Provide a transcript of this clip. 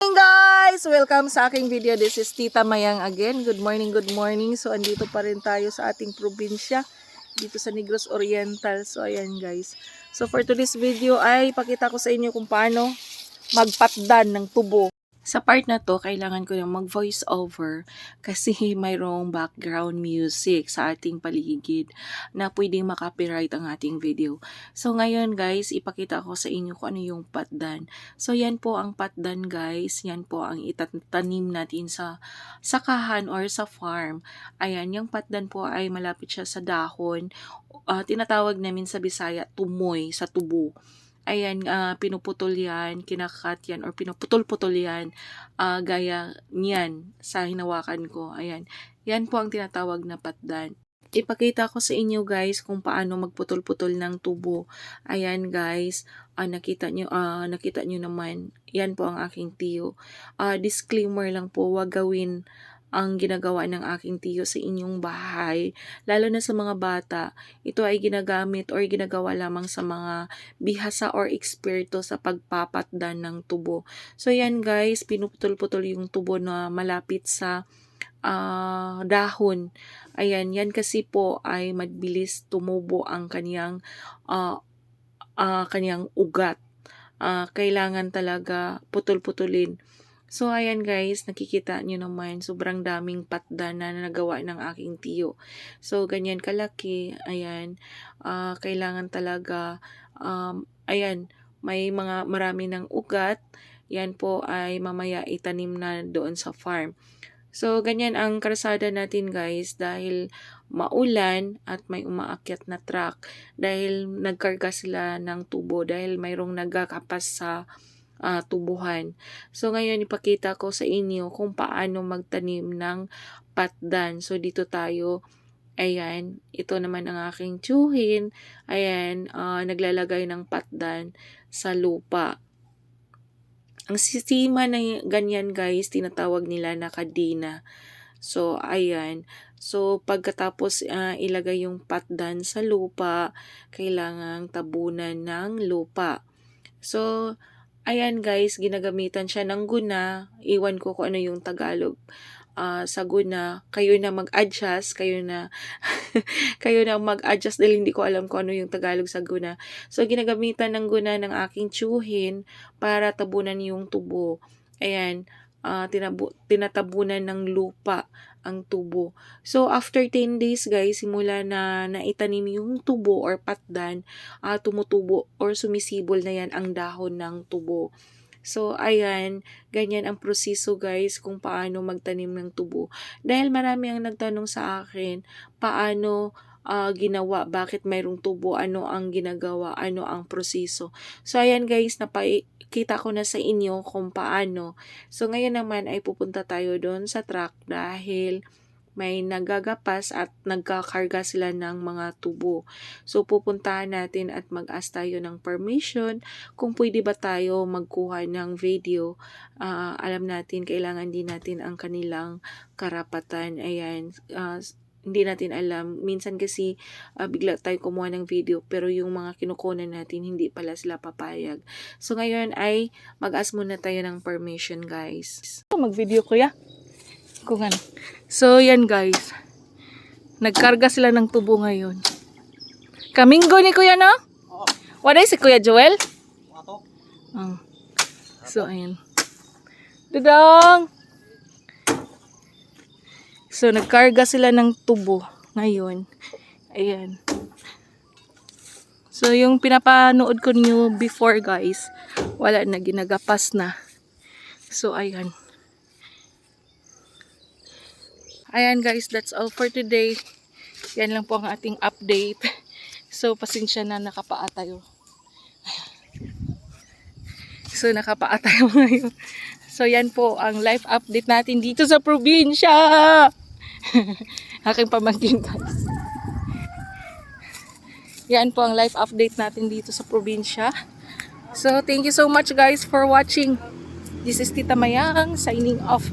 Hey guys! Welcome sa aking video. This is Tita Mayang again. Good morning, good morning. So, andito pa rin tayo sa ating probinsya. Dito sa Negros Oriental. So, ayan guys. So, for today's video ay pakita ko sa inyo kung paano magpatdan ng tubo. Sa part na to, kailangan ko nang mag-voice over kasi mayroong background music sa ating paligid na pwedeng makopyright ang ating video. So ngayon guys, ipakita ko sa inyo kung ano yung patdan. So yan po ang patdan guys, yan po ang itatanim natin sa sakahan or sa farm. Ayan, yung patdan po ay malapit siya sa dahon. Tinatawag namin sa Bisaya, tumoy, sa tubo. Ayan, pinuputol yan, kinakat yan, or pinuputol-putol yan, gaya niyan sa hinawakan ko. Ayan, yan po ang tinatawag na patdan. Ipakita ko sa inyo guys kung paano magputol-putol ng tubo. Ayan guys, nakita nyo naman, yan po ang aking tiyo. Disclaimer lang po, wag gawin ang ginagawa ng aking tiyo sa inyong bahay, lalo na sa mga bata. Ito ay ginagamit or ginagawa lamang sa mga bihasa or eksperto sa pagpapatdan ng tubo. So yan guys, pinuputol-putol yung tubo na malapit sa dahon. Ayan, yan kasi po ay mabilis tumubo ang kaniyang ugat. Kailangan talaga putol-putulin. So, ayan guys, nakikita nyo naman, sobrang daming patdan na nagawa ng aking tiyo. So, ganyan kalaki, ayan, kailangan talaga, ayan, may marami ng ugat, yan po ay mamaya itanim na doon sa farm. So, ganyan ang kalsada natin guys, dahil maulan at may umaakyat na truck, dahil nagkarga sila ng tubo, dahil mayroong nagkakapas sa tubuhan. So, ngayon ipakita ko sa inyo kung paano magtanim ng patdan. So, dito tayo. Ayan, ito naman ang aking tiyuhin. Ayan, naglalagay ng patdan sa lupa. Ang sistema na ganyan guys, tinatawag nila na kadina. So, ayan. So, pagkatapos ilagay yung patdan sa lupa, kailangang tabunan ng lupa. So, ayan guys, ginagamitan siya ng guna. Iwan ko kung ano yung Tagalog sa guna. Kayo na mag-adjust, kayo na mag-adjust dahil hindi ko alam kung ano yung Tagalog sa guna. So, ginagamitan ng guna ng aking tiyuhin para tabunan yung tubo. Ayan, tinatabunan ng lupa ang tubo. So, after 10 days guys, simula na naitanim yung tubo or patdan, tumutubo or sumisibol na yan ang dahon ng tubo. So, ayan, ganyan ang proseso guys kung paano magtanim ng tubo. Dahil marami ang nagtanong sa akin, paano ginawa, bakit mayroong tubo, ano ang ginagawa, ano ang proseso. So, ayan guys, napakita ko na sa inyo kung paano. So, ngayon naman ay pupunta tayo doon sa truck dahil may nagagapas at nagkakarga sila ng mga tubo. So, pupuntahan natin at mag-ask tayo ng permission kung pwede ba tayo magkuha ng video. Alam natin, kailangan din natin ang kanilang karapatan. Ayan, hindi natin alam. Minsan kasi bigla tayo kumuha ng video pero yung mga kinukunan natin hindi pala sila papayag. So, ngayon ay mag-ask muna tayo ng permission guys. Mag-video kuya. Kung ano. So, yan guys. Nagkarga sila ng tubo ngayon. Kaminggo ni kuya, no? Oo. Waday si Kuya Joel? Ato. So, ayan. Dudong! So, nagkarga sila ng tubo ngayon. Ayan. So, yung pinapanood ko niyo before guys, wala na, ginagapas na. So, ayan. Ayan guys, that's all for today. Yan lang po ang ating update. So, pasensya na, nakapaa tayo. So, nakapaa tayo ngayon. So, yan po ang live update natin dito sa probinsya. Aking pamangkin guys. Yan po ang live update natin dito sa probinsya. So, thank you so much guys for watching. This is Tita Mayang signing off.